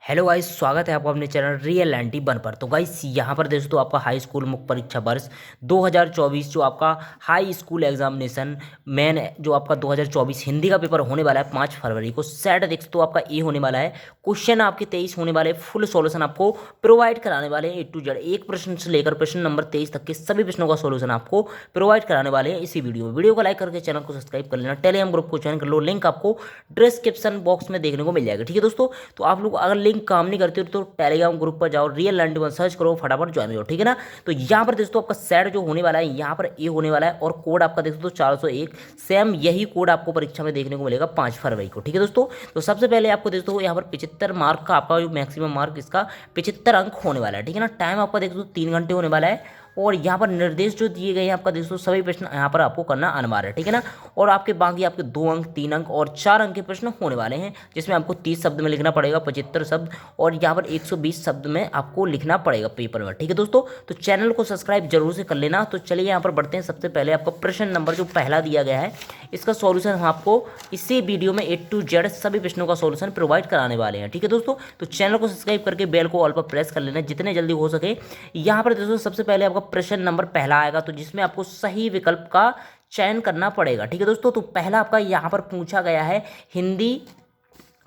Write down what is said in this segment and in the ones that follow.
Hello guys, स्वागत है आपका अपने चैनल रियल एंटी वन पर। तो गाइस यहाँ पर दोस्तों आपका हाई स्कूल मुख्य परीक्षा वर्ष 2024 जो आपका हाई स्कूल एग्जामिनेशन मेन जो आपका 2024 हिंदी का पेपर होने वाला है 5 फरवरी को। सेट देख तो आपका ए होने वाला है। क्वेश्चन आपके 23 होने वाले, फुल सॉल्यूशन आपको प्रोवाइड कराने वाले हैं A to Z, एक प्रश्न से लेकर प्रश्न नंबर 23 तक के सभी प्रश्नों का सॉल्यूशन आपको प्रोवाइड कराने वाले हैं इसी वीडियो में। वीडियो को लाइक करके चैनल को सब्सक्राइब कर लेना, टेलीग्राम ग्रुप को ज्वाइन कर लो, लिंक आपको डिस्क्रिप्शन बॉक्स में देखने को मिल जाएगा। ठीक है दोस्तों, तो आप लोग अगर लिंक काम नहीं करते हो तो टेलीग्राम ग्रुप पर जाओ, रियल एंटी वन सर्च करो, फटाफट ज्वाइन हो जाओ। ठीक है ना। तो यहाँ पर दोस्तों आपका सेट जो होने वाला है यहाँ पर ए होने वाला है और कोड आपका देख सकते हो 401। सेम यही कोड आपको परीक्षा में देखने को मिलेगा 5 फरवरी को। ठीक है दोस्तों, तो सबसे पहले आपको दोस्तों यहाँ पर 75 मार्क का आपका जो मैक्सिमम मार्क इसका 75 अंक होने वाला है। ठीक है ना। टाइम आपका देख सकते हो 3 घंटे होने वाला है और यहाँ पर निर्देश जो दिए गए हैं आपका दोस्तों सभी प्रश्न यहाँ पर आपको करना अनिवार्य है। ठीक है ना। और आपके बाकी आपके 2 अंक, 3 अंक और 4 अंक के प्रश्न होने वाले हैं, जिसमें आपको 30 शब्द में लिखना पड़ेगा, 75 शब्द, और यहाँ पर 120 शब्द में आपको लिखना पड़ेगा पेपर में। ठीक है दोस्तों, तो चैनल को सब्सक्राइब जरूर से कर लेना। तो चलिए यहाँ पर बढ़ते हैं। सबसे पहले आपका प्रश्न नंबर जो पहला दिया गया है इसका सॉल्यूशन हम आपको इसी वीडियो में A to Z सभी प्रश्नों का सॉल्यूशन प्रोवाइड कराने वाले हैं। ठीक है दोस्तों, तो चैनल को सब्सक्राइब करके बेल को ऑल पर प्रेस कर लेना जितने जल्दी हो सके। यहाँ पर दोस्तों सबसे पहले आपका प्रश्न नंबर पहला आएगा, तो जिसमें आपको सही विकल्प का चयन करना पड़ेगा। ठीक है दोस्तों, तो पहला आपका यहाँ पर पूछा गया है हिंदी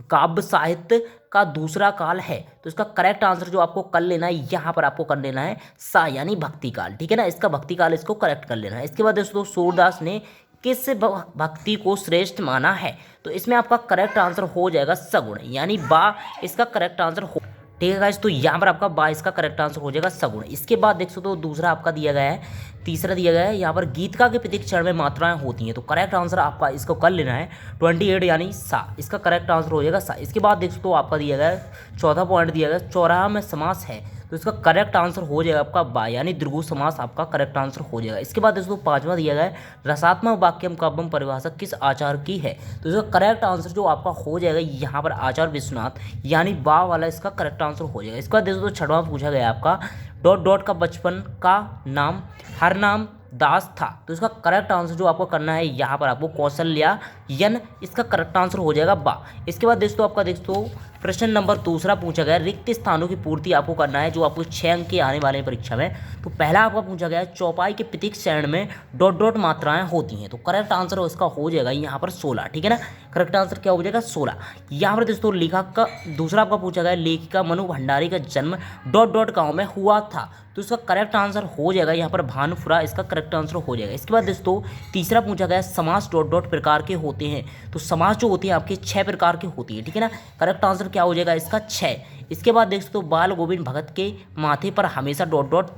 काव्य साहित्य का दूसरा काल है, तो इसका करेक्ट आंसर जो आपको कर लेना है यहाँ पर आपको कर लेना है सा, यानी भक्ति काल। ठीक है ना, इसका भक्ति काल इसको करेक्ट कर लेना है। इसके बाद दोस्तों सूरदास ने किस भक्ति को श्रेष्ठ माना है, तो इसमें आपका करेक्ट आंसर हो जाएगा सगुण, यानी बा इसका करेक्ट आंसर हो। ठीक है गाइस, तो यहाँ पर आपका बा इसका करेक्ट आंसर हो जाएगा सगुण। इसके बाद देख सकते हो दूसरा आपका दिया गया है, तीसरा दिया गया है यहाँ पर गीतका के प्रत्येक चरण में मात्राएं होती हैं, तो करेक्ट आंसर आपका इसको कर लेना है 28, यानी सा, इसका करेक्ट आंसर हो जाएगा सा। इसके बाद देख सकते हो आपका दिया गया है चौथा पॉइंट दिया गया है चौराहा में समास है, तो इसका करेक्ट आंसर हो जाएगा आपका बा, यानी द्विगु समास आपका करेक्ट आंसर हो जाएगा। इसके बाद दोस्तों पांचवा दिया गया है रसात्मक वाक्यम काव्यम परिभाषा किस आचार्य की है, तो इसका करेक्ट आंसर जो आपका हो जाएगा यहाँ पर आचार्य विश्वनाथ, यानी बा वाला इसका करेक्ट आंसर हो जाएगा। इसके बाद दोस्तों छठवां पूछा गया आपका डॉट डॉट का बचपन का नाम हर नाम दास था, तो इसका करेक्ट आंसर जो आपको करना है यहाँ पर आपको कौशल्यायन, इसका करेक्ट आंसर हो जाएगा बा। इसके बाद दोस्तों आपका दोस्तों प्रश्न नंबर दूसरा पूछा गया रिक्त स्थानों की पूर्ति आपको करना है, जो आपको 6 अंक के आने वाले हैं परीक्षा में। तो पहला आपका पूछा गया है चौपाई के प्रत्येक चरण में डॉट डॉट मात्राएं होती हैं, तो करेक्ट आंसर इसका हो जाएगा यहाँ पर 16। ठीक है ना, करेक्ट आंसर क्या हो जाएगा 16। यहाँ पर दोस्तों लेखक का दूसरा आपका पूछा गया लेखिका मनु भंडारी का जन्म डॉट डॉट गाँव में हुआ था, तो इसका करेक्ट आंसर हो जाएगा यहाँ पर भानुपुरा, इसका करेक्ट आंसर हो जाएगा। इसके बाद दोस्तों तीसरा पूछा गया समास डॉट डॉट प्रकार के होते हैं, तो समास जो होती है आपके 6 प्रकार की होती है। ठीक है ना, करेक्ट आंसर क्या हो जाएगा इसका 6। इसके बाद देख सकते हो बाल गोविंद भगत के माथे पर हमेशा डॉट डॉट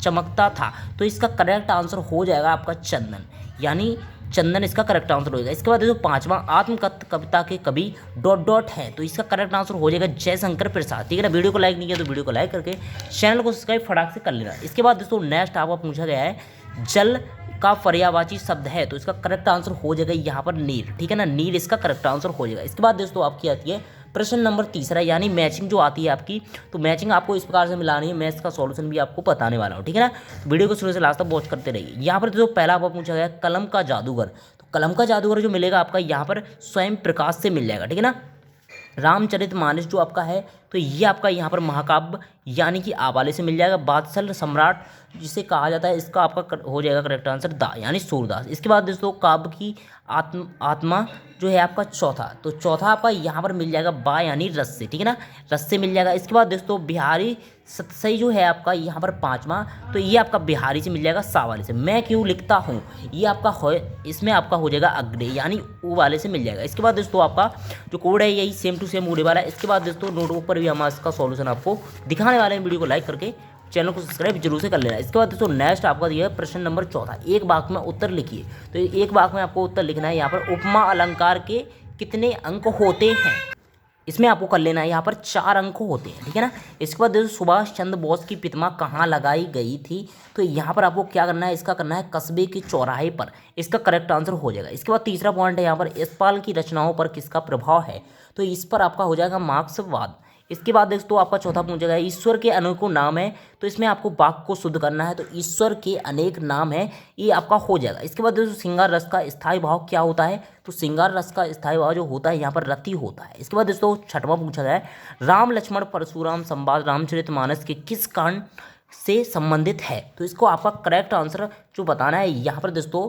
चमकता था, तो इसका करेक्ट आंसर हो जाएगा आपका चंदन, यानी चंदन इसका करेक्ट आंसर हो जाएगा। इसके बाद देखो पांचवा आत्मकथ कविता के कवि डॉट डॉट है, तो इसका करेक्ट आंसर हो जाएगा जयशंकर प्रसाद। ठीक है ना, वीडियो को लाइक नहीं किया तो वीडियो को लाइक करके चैनल को सब्सक्राइब फटाक से कर लेना। इसके बाद दोस्तों नेक्स्ट आपका पूछा गया है जल का पर्यायवाची शब्द है, तो इसका करेक्ट आंसर हो जाएगा यहाँ पर नीर। ठीक है ना, नीर इसका करेक्ट आंसर हो जाएगा। इसके बाद दोस्तों आपकी आती है प्रश्न नंबर तीसरा, यानी मैचिंग जो आती है आपकी, तो मैचिंग आपको इस प्रकार से मिलानी है, मैं इसका सॉल्यूशन भी आपको बताने वाला हूँ। ठीक है ना, तो वीडियो को शुरू से लास्ट तक वॉच करते रहिए। यहाँ पर जो पहला आपको पूछा गया कलम का जादूगर, तो कलम का जादूगर जो मिलेगा आपका यहाँ पर स्वयं प्रकाश से मिल जाएगा। ठीक है ना, रामचरितमानस जो आपका है तो ये आपका यहाँ पर महाकाव्य यानी कि आवाले से मिल जाएगा। बादशाह सम्राट जिसे कहा जाता है इसका आपका हो जाएगा करेक्ट आंसर दा, यानी सूरदास। इसके बाद दोस्तों काव्य की आत्मा जो है आपका चौथा, तो चौथा आपका यहाँ पर मिल जाएगा बा, यानी रस से। ठीक है ना, रस से मिल जाएगा। इसके बाद दोस्तों बिहारी सतसई जो है आपका यहाँ पर पांचवा, तो ये आपका बिहारी से मिल जाएगा सा वाले से। मैं क्यों लिखता हूँ ये आपका हो, इसमें आपका हो जाएगा अग्रे, यानी ऊ वाले से मिल जाएगा। इसके बाद दोस्तों आपका जो कोड है यही सेम टू सेम उड़े वाला है। इसके बाद दोस्तों नोटबुक पर भी हम इसका सॉल्यूशन आपको दिखाने वाले हैं, वीडियो को लाइक करके चैनल को सब्सक्राइब जरूर से कर लेना। इसके बाद दोस्तों नेक्स्ट आपका दिया है प्रश्न नंबर चौथा, एक वाक्य में उत्तर लिखिए, तो एक वाक्य में आपको उत्तर लिखना है। यहाँ पर उपमा अलंकार के कितने अंक होते हैं, इसमें आपको कर लेना है यहाँ पर 4 अंक होते हैं। ठीक है ना, इसके बाद दोस्तों सुभाष चंद्र बोस की प्रतिमा कहाँ लगाई गई थी, तो यहाँ पर आपको क्या करना है, इसका करना है कस्बे के चौराहे पर, इसका करेक्ट आंसर हो जाएगा। इसके बाद तीसरा पॉइंट है यहाँ पर यशपाल की रचनाओं पर किसका प्रभाव है, तो इस पर आपका हो जाएगा मार्क्सवाद, इसके बाद दोस्तों आपका चौथा पूछा गया ईश्वर के अनेकों नाम है, तो इसमें आपको वाक्य को शुद्ध करना है, तो ईश्वर के अनेक नाम है, ये आपका हो जाएगा। इसके बाद दोस्तों श्रृंगार रस का स्थायी भाव क्या होता है, तो श्रृंगार रस का स्थायी भाव जो होता है यहाँ पर रति होता है। इसके बाद दोस्तों छठवां पूछा गया है राम लक्ष्मण परशुराम संवाद रामचरितमानस के किस कांड से संबंधित है, तो इसको आपका करेक्ट आंसर जो बताना है यहाँ पर दोस्तों,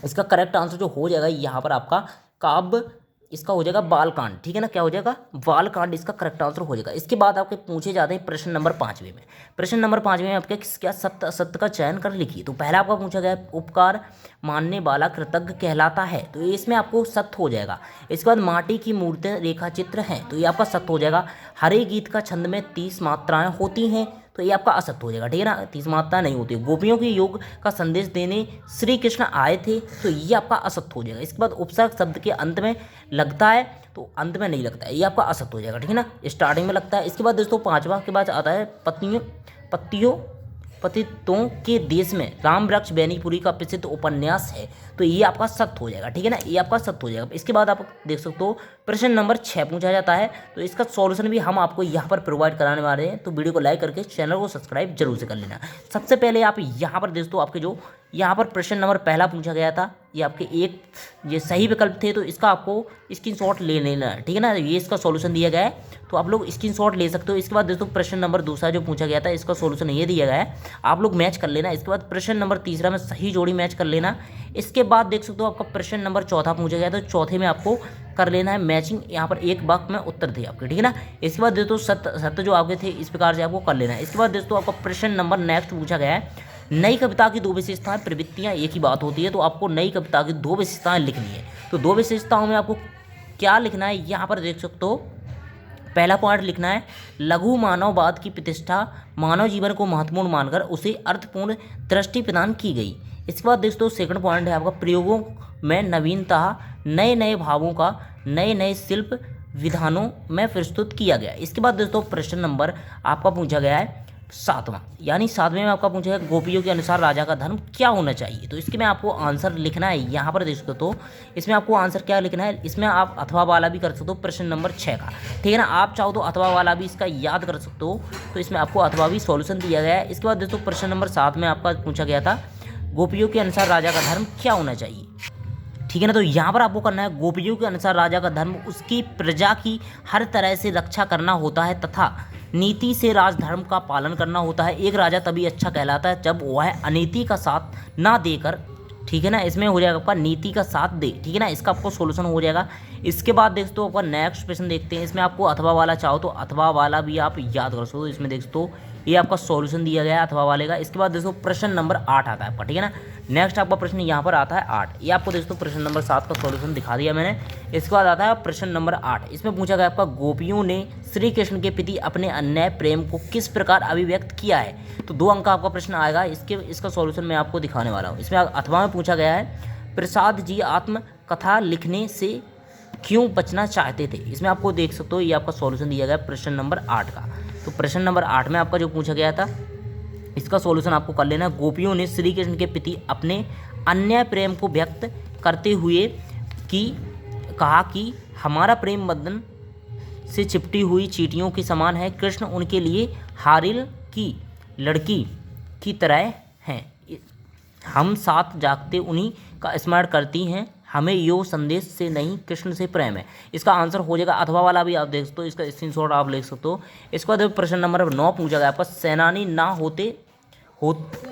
इसका करेक्ट आंसर जो हो जाएगा यहाँ पर आपका काव्य, इसका हो जाएगा बालकांड, ठीक है ना, क्या हो जाएगा बालकांड, इसका करेक्ट आंसर हो जाएगा। इसके बाद आपके पूछे जाते हैं प्रश्न नंबर 5वें में। प्रश्न नंबर 5वें में आपके क्या सत्य असत्य का चयन कर लिखिए। तो पहला आपका पूछा गया उपकार मानने वाला कृतज्ञ कहलाता है, तो इसमें आपको सत्य हो जाएगा। इसके बाद माटी की मूर्ति रेखा चित्र हैं, तो ये आपका सत्य हो जाएगा। हरे गीत का छंद में 30 मात्राएं होती हैं, तो ये आपका असत्य हो जाएगा, ठीक है ना, 30 मात्रा नहीं होती। गोपियों के योग का संदेश देने श्री कृष्ण आए थे, तो ये आपका असत्य हो जाएगा। इसके बाद उपसर्ग शब्द के अंत में लगता है, तो अंत में नहीं लगता है, ये आपका असत्य हो जाएगा, ठीक है ना, स्टार्टिंग में लगता है। इसके बाद दोस्तों पांचवा के बाद आता है पतितों के देश में राम वृक्ष बेनीपुरी का प्रसिद्ध उपन्यास है, तो ये आपका सत्य हो जाएगा, ठीक है ना, ये आपका सत्य हो जाएगा। इसके बाद आप देख सकते हो प्रश्न नंबर 6 पूछा जाता है, तो इसका सॉल्यूशन भी हम आपको यहाँ पर प्रोवाइड कराने वाले हैं, तो वीडियो को लाइक करके चैनल को सब्सक्राइब जरूर से कर लेना। सबसे पहले आप यहाँ पर दोस्तों आपके जो यहाँ पर प्रश्न नंबर पहला पूछा गया था, ये आपके एक ये सही विकल्प थे, तो इसका आपको स्क्रीनशॉट ले लेना है, ठीक है ना, ये इसका सॉल्यूशन दिया गया है, तो आप लोग स्क्रीनशॉट ले सकते हो। इसके बाद दोस्तों प्रश्न नंबर दूसरा जो पूछा गया था, इसका सॉल्यूशन ये दिया गया है, आप लोग मैच कर लेना। इसके बाद प्रश्न नंबर तीसरा में सही जोड़ी मैच कर लेना। इसके बाद देख सकते हो आपका प्रश्न नंबर चौथा पूछा गया था, चौथे में आपको कर लेना है मैचिंग, यहाँ पर एक वाक्य में उत्तर थे आपके, ठीक है ना। इसके बाद दोस्तों सत्य जो आपके थे इस प्रकार से आपको कर लेना है। इसके बाद दोस्तों आपका प्रश्न नंबर नेक्स्ट पूछा गया है नई कविता की 2 विशेषताएं, प्रवृत्तियां एक ही बात होती है, तो आपको नई कविता की 2 विशेषताएं लिखनी है। तो 2 विशेषताओं में आपको क्या लिखना है, यहाँ पर देख सकते हो पहला पॉइंट लिखना है लघु मानववाद की प्रतिष्ठा, मानव जीवन को महत्वपूर्ण मानकर उसे अर्थपूर्ण दृष्टि प्रदान की गई। इसके बाद दोस्तों सेकंड पॉइंट है आपका प्रयोगों में नवीनता, नए नए भावों का नए नए शिल्प विधानों में प्रस्तुत किया गया। इसके बाद दोस्तों प्रश्न नंबर आपका पूछा गया है 7वां, यानी 7वें में आपका पूछा है गोपियों के अनुसार राजा का धर्म क्या होना चाहिए, तो इसके में आपको आंसर लिखना है। यहाँ पर देख सकते हो तो इसमें आपको आंसर क्या लिखना है, इसमें आप अथवा वाला भी कर सकते हो प्रश्न नंबर 6 का, ठीक है ना, आप चाहो तो अथवा वाला भी इसका याद कर सकते हो, तो इसमें आपको अथवा भी सॉल्यूशन दिया गया है। इसके बाद दोस्तों प्रश्न नंबर 7 में आपका पूछा गया था गोपियों के अनुसार राजा का धर्म क्या होना चाहिए, ठीक है ना, तो यहाँ पर आपको करना है गोपियों के अनुसार राजा का धर्म उसकी प्रजा की हर तरह से रक्षा करना होता है तथा नीति से राजधर्म का पालन करना होता है। एक राजा तभी अच्छा कहलाता है जब वह अनीति का साथ ना देकर, ठीक है ना, इसमें हो जाएगा आपका नीति का साथ दे, ठीक है ना, इसका आपको सोल्यूशन हो जाएगा। इसके बाद देख दो आपका नेक्स्ट प्रश्न देखते हैं, इसमें आपको अथवा वाला चाहो तो अथवा वाला भी आप याद कर सकते हो। इसमें देख दो ये आपका सॉल्यूशन दिया गया है अथवा वाले का। इसके बाद दोस्तों प्रश्न नंबर 8 आता है आपका, ठीक है ना, नेक्स्ट आपका प्रश्न यहाँ पर आता है 8, ये आपको दोस्तों प्रश्न नंबर 7 का सॉल्यूशन दिखा दिया मैंने। इसके बाद आता है प्रश्न नंबर 8, इसमें पूछा गया आपका गोपियों ने श्री कृष्ण के प्रति अपने अन्याय प्रेम को किस प्रकार अभिव्यक्त किया है, तो 2 अंक का आपका प्रश्न आएगा, इसका सॉल्यूशन मैं आपको दिखाने वाला हूँ। इसमें अथवा में पूछा गया है प्रसाद जी आत्मकथा लिखने से क्यों बचना चाहते थे, इसमें आपको देख सकते हो ये आपका सॉल्यूशन दिया गया प्रश्न नंबर 8 का। तो प्रश्न नंबर 8 में आपका जो पूछा गया था इसका सॉल्यूशन आपको कर लेना है गोपियों ने श्री कृष्ण के प्रति अपने अन्याय प्रेम को व्यक्त करते हुए कहा कि हमारा प्रेम बंधन से चिपटी हुई चींटियों के समान है, कृष्ण उनके लिए हारिल की लड़की की तरह हैं, हम साथ जागते उन्हीं का स्मरण करती हैं, हमें यो संदेश से नहीं कृष्ण से प्रेम है। इसका आंसर हो जाएगा अथवा वाला भी आप देख सकते हो, इसका स्क्रीनशॉट आप ले सकते हो। इसके बाद प्रश्न नंबर 9 पूछा गया आपका सेनानी ना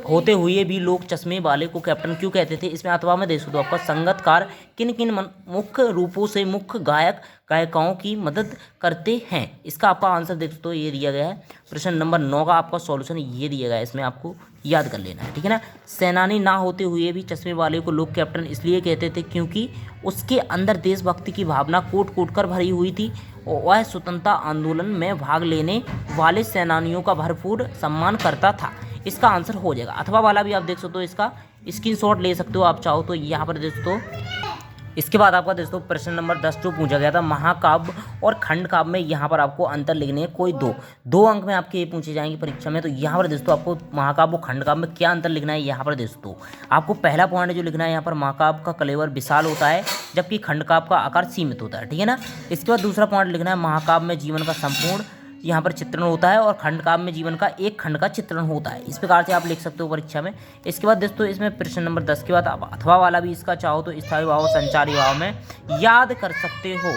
होते हुए भी लोग चश्मे वाले को कैप्टन क्यों कहते थे, इसमें अथवा में देख सकते हो आपका संगतकार किन किन मुख्य रूपों से मुख्य गायिकाओं की मदद करते हैं, इसका आपका आंसर देख सकते हो ये दिया गया है। प्रश्न नंबर 9 का आपका सॉल्यूशन ये दिया गया है, इसमें आपको याद कर लेना है, ठीक है ना। सेनानी ना होते हुए भी चश्मे वाले को लोग कैप्टन इसलिए कहते थे क्योंकि उसके अंदर देशभक्ति की भावना कूट कूट कर भरी हुई थी और वह स्वतंत्रता आंदोलन में भाग लेने वाले सेनानियों का भरपूर सम्मान करता था। इसका आंसर हो जाएगा अथवा वाला भी आप देख सकते हो, इसका स्क्रीनशॉट ले सकते हो आप चाहो तो। यहाँ पर देख सकते हो इसके बाद आपका दोस्तों प्रश्न नंबर 10 जो पूछा गया था, महाकाव्य और खंड काव्य में यहाँ पर आपको अंतर लिखने हैं। कोई दो अंक में आपके ये पूछे जाएंगे परीक्षा में। तो यहाँ पर दोस्तों आपको महाकाव्य और खंड काव्य में क्या अंतर लिखना है। यहाँ पर दोस्तों आपको पहला पॉइंट जो लिखना है, यहाँ पर महाकाव्य का कलेवर विशाल होता है जबकि खंड काव्य का आकार सीमित होता है, ठीक है ना। इसके बाद दूसरा पॉइंट लिखना है, महाकाव्य में जीवन का संपूर्ण यहाँ पर चित्रण होता है और खंड काव्य में जीवन का एक खंड का चित्रण होता है। इस प्रकार से आप लिख सकते हो परीक्षा में। इसके बाद दोस्तों इसमें प्रश्न नंबर 10 के बाद आप अथवा वाला भी इसका चाहो तो स्थायी भाव और संचारी भाव में याद कर सकते हो,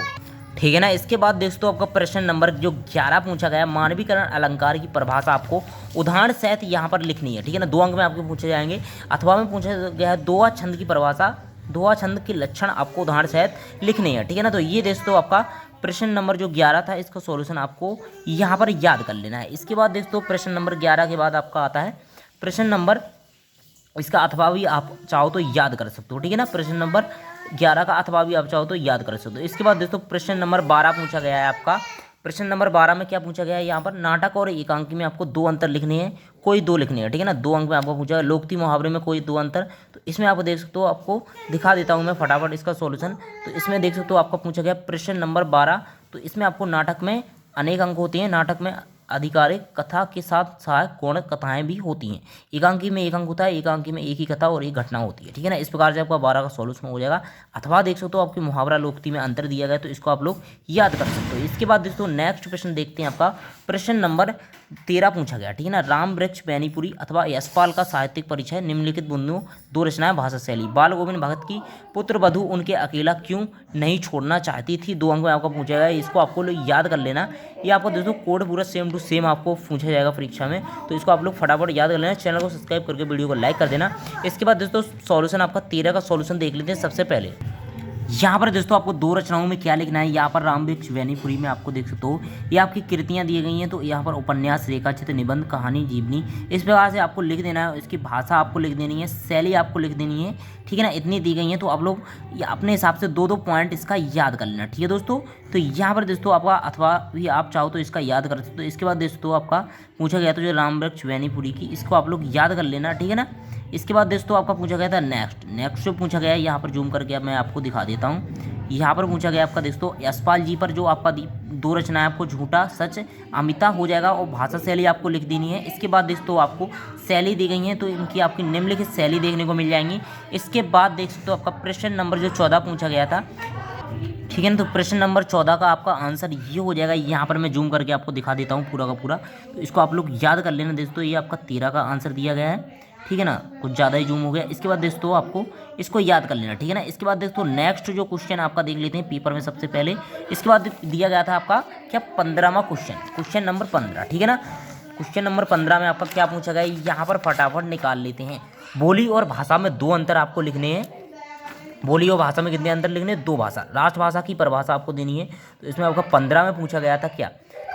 ठीक है ना। इसके बाद दोस्तों आपका प्रश्न नंबर जो 11 पूछा गया, मानवीकरण अलंकार की परिभाषा आपको उदाहरण सहित यहाँ पर लिखनी है, ठीक है ना। 2 अंक में आपको पूछे जाएंगे। अथवा में पूछा गया है दोहा छंद की परिभाषा, दोहा छंद के लक्षण आपको उदाहरण सहित लिखनी है, ठीक है ना। तो ये दोस्तों आपका प्रश्न नंबर जो 11 था, इसका सॉल्यूशन आपको यहाँ पर याद कर लेना है। इसके बाद दोस्तों प्रश्न नंबर 11 के बाद आपका आता है प्रश्न नंबर, इसका अथवा भी आप चाहो तो याद कर सकते हो, ठीक है ना। प्रश्न नंबर 11 का अथवा भी आप चाहो तो याद कर सकते हो। इसके बाद दोस्तों प्रश्न नंबर 12 पूछा गया है आपका। प्रश्न नंबर 12 में क्या पूछा गया है, यहाँ पर नाटक और एकांकी में आपको 2 अंतर लिखने हैं, कोई 2 लिखने हैं, ठीक है ना। 2 अंक में आपको पूछा है। लोकती मुहावरे में कोई 2 अंतर, तो इसमें आप देख सकते हो, आपको दिखा देता हूँ मैं फटाफट इसका सॉल्यूशन। तो इसमें देख सकते हो आपका पूछा गया प्रश्न नंबर 12। तो इसमें आपको नाटक में अनेक अंक होते हैं, नाटक में आधिकारिक कथा के साथ सहायक गौण कथाएं भी होती हैं। एकांकी में एक अंक होता है, एकांकी में एक ही कथा और एक घटना होती है, ठीक है ना। इस प्रकार से आपका 12 का सॉल्यूशन हो जाएगा। अथवा देख सकते हो आपकी मुहावरा लोकती में अंतर दिया गया, तो इसको आप लोग याद कर सकते हो। इसके बाद दोस्तों नेक्स्ट प्रश्न देखते हैं। आपका प्रश्न नंबर 13 पूछा गया, ठीक है ना। राम वृक्ष बैनीपुरी अथवा यशपाल का साहित्यिक परिचय, निम्नलिखित बिंदुओं 2 रचनाएं, भाषा शैली। बाल गोविंद भगत की पुत्र वधू उनके अकेला क्यों नहीं छोड़ना चाहती थी, 2 अंक में आपका पूछा गया। इसको आपको लोग याद कर लेना। ये आपको दोस्तों कोड पूरा सेम टू सेम आपको पूछा जाएगा परीक्षा में, तो इसको आप लोग फटाफट याद कर लेना। चैनल को सब्सक्राइब करके वीडियो को लाइक कर देना। इसके बाद दोस्तों सॉल्यूशन आपका 13 का सॉल्यूशन देख लेते हैं। सबसे पहले यहाँ पर दोस्तों आपको 2 रचनाओं में क्या लिखना है। यहाँ पर राम वृक्ष बैनीपुरी में आपको देख सकते हो ये आपकी कृतियाँ दी गई हैं। तो यहाँ पर उपन्यास, रेखाचित्र, निबंध, कहानी, जीवनी, इस प्रकार से आपको लिख देना है। इसकी भाषा आपको लिख देनी है, शैली आपको लिख देनी है, ठीक है ना। इतनी दी गई हैं, तो आप लोग अपने हिसाब से 2-2 पॉइंट इसका याद कर लेना, ठीक है दोस्तों। तो यहाँ पर दोस्तों आपका अथवा भी आप चाहो तो इसका याद कर सकते हो। इसके बाद दोस्तों आपका पूछा गया था जो राम वृक्ष बैनीपुरी की, इसको आप लोग याद कर लेना, ठीक है ना। इसके बाद दोस्तों आपका पूछा गया था नेक्स्ट जो पूछा गया है, यहाँ पर जूम करके मैं आपको दिखा देता हूँ। यहाँ पर पूछा गया आपका दोस्तों यशपाल जी पर जो आपका 2 रचनाएं, आपको झूठा सच अमिता हो जाएगा और भाषा शैली आपको लिख देनी है। इसके बाद दोस्तों आपको शैली दी गई है, तो इनकी आपकी निम्नलिखित शैली देखने को मिल जाएंगी। इसके बाद देख सकते हो आपका प्रश्न नंबर जो 14 पूछा गया था, ठीक है ना। तो प्रश्न नंबर 14 का आपका आंसर ये हो जाएगा। यहाँ पर मैं जूम करके आपको दिखा देता हूँ पूरा का पूरा, तो इसको आप लोग याद कर लेना दोस्तों। ये आपका 13 का आंसर दिया गया है, ठीक है ना, कुछ ज़्यादा ही जूम हो गया। इसके बाद दोस्तों आपको इसको याद कर लेना, ठीक है ना। इसके बाद दोस्तों नेक्स्ट जो क्वेश्चन आपका देख लेते हैं पेपर में सबसे पहले। इसके बाद दिया गया था आपका क्या 15वां क्वेश्चन नंबर 15, ठीक है ना। क्वेश्चन नंबर 15 में आपका क्या पूछा गया, यहाँ पर फटाफट निकाल लेते हैं। बोली और भाषा में 2 अंतर आपको लिखने हैं। बोली और भाषा में कितने अंतर लिखने हैं, 2 भाषा। राष्ट्रभाषा की परिभाषा आपको देनी है। तो इसमें आपका 15 में पूछा गया था क्या,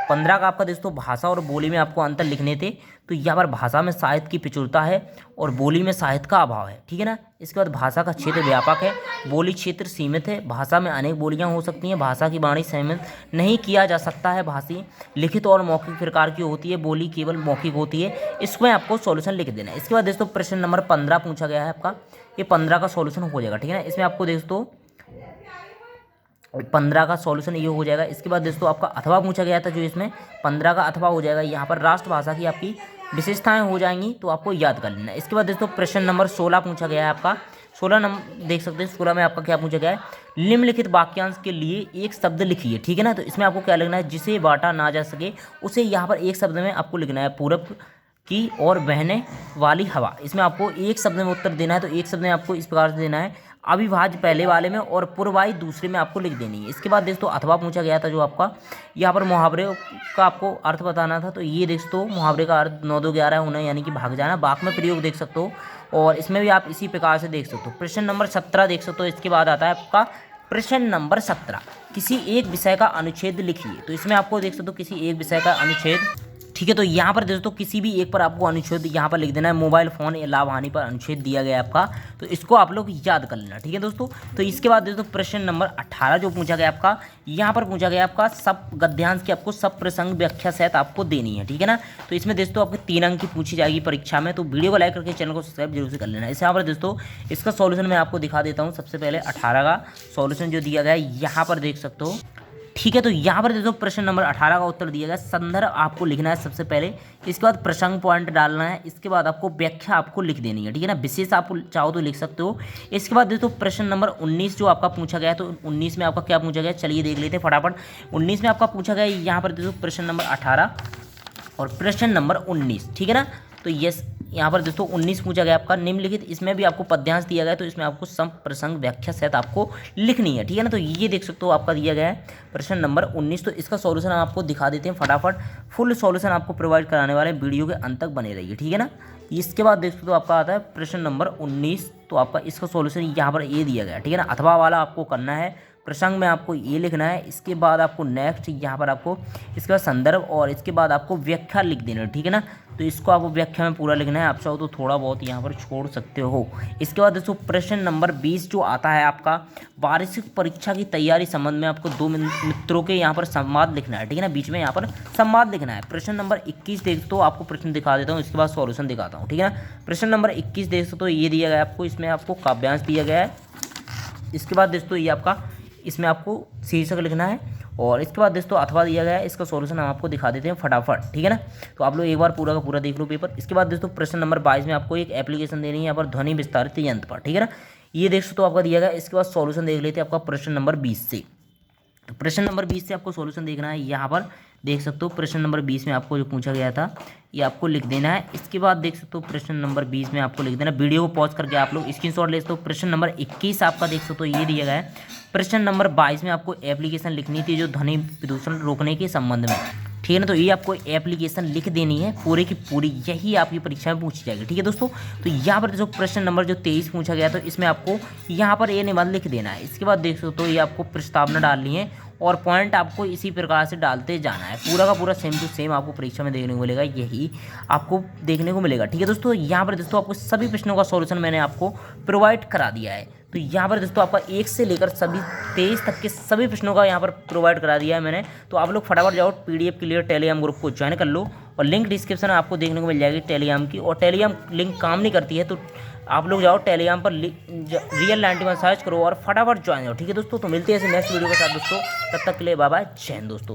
15 का आपका दोस्तों भाषा और बोली में आपको अंतर लिखने थे। तो यहाँ पर भाषा में साहित्य की प्रचुरता है और बोली में साहित्य का अभाव है, ठीक है ना। इसके बाद भाषा का क्षेत्र व्यापक है, बोली क्षेत्र सीमित है। भाषा में अनेक बोलियाँ हो सकती हैं, भाषा की वाणी सीमित नहीं किया जा सकता है। भाषी लिखित और मौखिक प्रकार की होती है, बोली केवल मौखिक होती है। इसमें आपको सॉल्यूशन लिख देना है। इसके बाद दोस्तों प्रश्न नंबर 15 पूछा गया है आपका, ये 15 का सॉल्यूशन हो जाएगा, ठीक है ना। इसमें आपको दोस्तों 15 का सॉल्यूशन ये हो जाएगा। इसके बाद दोस्तों आपका अथवा पूछा गया था, जो इसमें 15 का अथवा हो जाएगा। यहाँ पर राष्ट्रभाषा की आपकी विशेषताएं हो जाएंगी, तो आपको याद कर लेना। इसके बाद दोस्तों प्रश्न नंबर 16 पूछा गया है आपका। 16 नंबर देख सकते हैं। 16 में आपका क्या पूछा गया है, निम्नलिखित वाक्यांश के लिए एक शब्द लिखिए, ठीक है ना। तो इसमें आपको क्या लिखना है, जिसे बांटा ना जा सके उसे यहाँ पर एक शब्द में आपको लिखना है। पूरब की और बहने वाली हवा, इसमें आपको एक शब्द में उत्तर देना है। तो एक शब्द में आपको इस प्रकार से देना है, अविभाज्य पहले वाले में और पूर्वाई दूसरे में आपको लिख देनी है। इसके बाद दोस्तों अथवा पूछा गया था, जो आपका यहाँ पर मुहावरे का आपको अर्थ बताना था। तो ये देख सकते हो मुहावरे का अर्थ 9 2 11 होना, यानी कि भाग जाना। बाक में प्रयोग देख सकते हो, और इसमें भी आप इसी प्रकार से देख सकते हो। प्रश्न नंबर 17 देख सकते हो। इसके बाद आता है आपका प्रश्न नंबर 17, किसी एक विषय का अनुच्छेद लिखिए। तो इसमें आपको देख सकते हो किसी एक विषय का अनुच्छेद ठीक है। तो यहाँ पर दोस्तों किसी भी एक पर आपको अनुच्छेद यहाँ पर लिख देना है, मोबाइल फ़ोन या लाभ हानि पर अनुच्छेद दिया गया है आपका, तो इसको आप लोग याद कर लेना। ठीक है दोस्तों। तो इसके बाद दोस्तों प्रश्न नंबर 18 जो पूछा गया आपका, यहाँ पर पूछा गया आपका सब गद्यांश की आपको सब प्रसंग व्याख्या सहित आपको देनी है। ठीक है ना। तो इसमें दोस्तों आपके 3 अंक की पूछी जाएगी परीक्षा में, तो वीडियो को लाइक करके चैनल को सब्सक्राइब जरूर से कर लेना। इस यहाँ पर दोस्तों इसका सॉल्यूशन मैं आपको दिखा देता हूँ। सबसे पहले 18 का सॉल्यूशन जो दिया गया है यहाँ पर देख सकते हो। ठीक है। तो यहाँ पर देखो प्रश्न नंबर 18 का उत्तर दिया गया, संदर्भ आपको लिखना है सबसे पहले, इसके बाद प्रसंग पॉइंट डालना है, इसके बाद आपको व्याख्या आपको लिख देनी है। ठीक है ना। विशेष आप चाहो तो लिख सकते हो। इसके बाद देखो प्रश्न नंबर 19 जो आपका पूछा गया है, तो 19 में आपका क्या पूछा गया, चलिए देख लेते हैं फटाफट। 19 में आपका पूछा गया यहाँ पर देखो प्रश्न नंबर 18 और प्रश्न नंबर 19। ठीक है ना। तो यस यहाँ पर दोस्तों 19 पूछा गया आपका निम्नलिखित, इसमें भी आपको पद्यांश दिया गया है, तो इसमें आपको सम प्रसंग व्याख्या सहित आपको लिखनी है। ठीक है ना। तो ये देख सकते हो आपका दिया गया है प्रश्न नंबर 19। तो इसका सॉल्यूशन हम आपको दिखा देते हैं फटाफट। फुल सॉल्यूशन आपको प्रोवाइड कराने वाले वीडियो के अंत तक बने रहिए। ठीक है ना। इसके बाद देख सकते हो आपका आता है प्रश्न नंबर 19, तो आपका इसका सॉल्यूशन यहाँ पर ये दिया गया है। ठीक है ना। अथवा वाला आपको करना है, प्रसंग में आपको ये लिखना है, इसके बाद आपको नेक्स्ट यहाँ पर आपको इसके बाद संदर्भ और इसके बाद आपको व्याख्या लिख देना है। ठीक है ना। तो इसको आपको व्याख्या में पूरा लिखना है, आप चाहो तो थोड़ा बहुत यहाँ पर छोड़ सकते हो। इसके बाद दोस्तों प्रश्न नंबर 20 जो आता है आपका वार्षिक परीक्षा की तैयारी संबंध में आपको 2 मित्रों के यहाँ पर संवाद लिखना है। ठीक है ना। बीच में यहाँ पर संवाद लिखना है। प्रश्न नंबर 21 देख तो आपको प्रश्न दिखा देता हूँ, इसके बाद सॉल्यूशन दिखाता हूँ। ठीक है ना। प्रश्न नंबर 21 देख तो ये दिया गया है आपको, इसमें आपको काव्यांश दिया गया है। इसके बाद दोस्तों ये आपका इसमें आपको शीर्षक लिखना है और इसके बाद दोस्तों अथवा दिया गया है, इसका सॉल्यूशन हम आपको दिखा देते हैं फटाफट। ठीक है ना। तो आप लोग एक बार पूरा का पूरा देख लो पेपर। इसके बाद दोस्तों प्रश्न नंबर 22 में आपको एक एप्लीकेशन देनी है यहाँ पर ध्वनि विस्तारित यंत्र पर। ठीक है ना। ये देख सकते हो आपका दिया गया। इसके बाद सॉल्यूशन देख लेते हैं आपका प्रश्न नंबर 20 से। तो प्रश्न नंबर 20 से आपको सॉल्यूशन देखना है, यहाँ पर देख सकते हो प्रश्न नंबर 20 में आपको जो पूछा गया था ये आपको लिख देना है। इसके बाद देख सकते हो प्रश्न नंबर 20 में आपको लिख देना, वीडियो को पॉज करके आप लोग स्क्रीनशॉट ले सकते हो। प्रश्न नंबर 21 आपका देख सकते हो ये दिया गया है। प्रश्न नंबर 22 में आपको एप्लीकेशन लिखनी थी जो ध्वनि प्रदूषण रोकने के संबंध में। ठीक है ना। तो ये आपको एप्लीकेशन लिख देनी है पूरे की पूरी, यही आपकी परीक्षा में पूछी जाएगी। ठीक है दोस्तों। तो यहाँ पर जो प्रश्न नंबर जो 23 पूछा गया, तो इसमें आपको यहाँ पर ये निबंध लिख देना है। इसके बाद देख सकते हो ये आपको प्रस्तावना डालनी है और पॉइंट आपको इसी प्रकार से डालते जाना है। पूरा का पूरा सेम टू सेम आपको परीक्षा में देखने को मिलेगा, यही आपको देखने को मिलेगा। ठीक है दोस्तों। यहाँ पर दोस्तों आपको सभी प्रश्नों का सॉल्यूशन मैंने आपको प्रोवाइड करा दिया है। तो यहाँ पर दोस्तों आपका 1 से लेकर सभी 23 तक के सभी प्रश्नों का यहाँ पर प्रोवाइड करा दिया है मैंने। तो आप लोग फटाफट जाओ PDF के लिए टेलीग्राम ग्रुप को ज्वाइन कर लो और लिंक डिस्क्रिप्शन में आपको देखने को मिल जाएगी टेलीग्राम की। और टेलीग्राम लिंक काम नहीं करती है तो आप लोग जाओ टेलीग्राम पर रियल 91 सर्च करो और फटाफट ज्वाइन हो। ठीक है दोस्तों। तो मिलते हैं ऐसे नेक्स्ट वीडियो के साथ दोस्तों, तब तक के लिए बाय बाय, जय हिंद दोस्तों।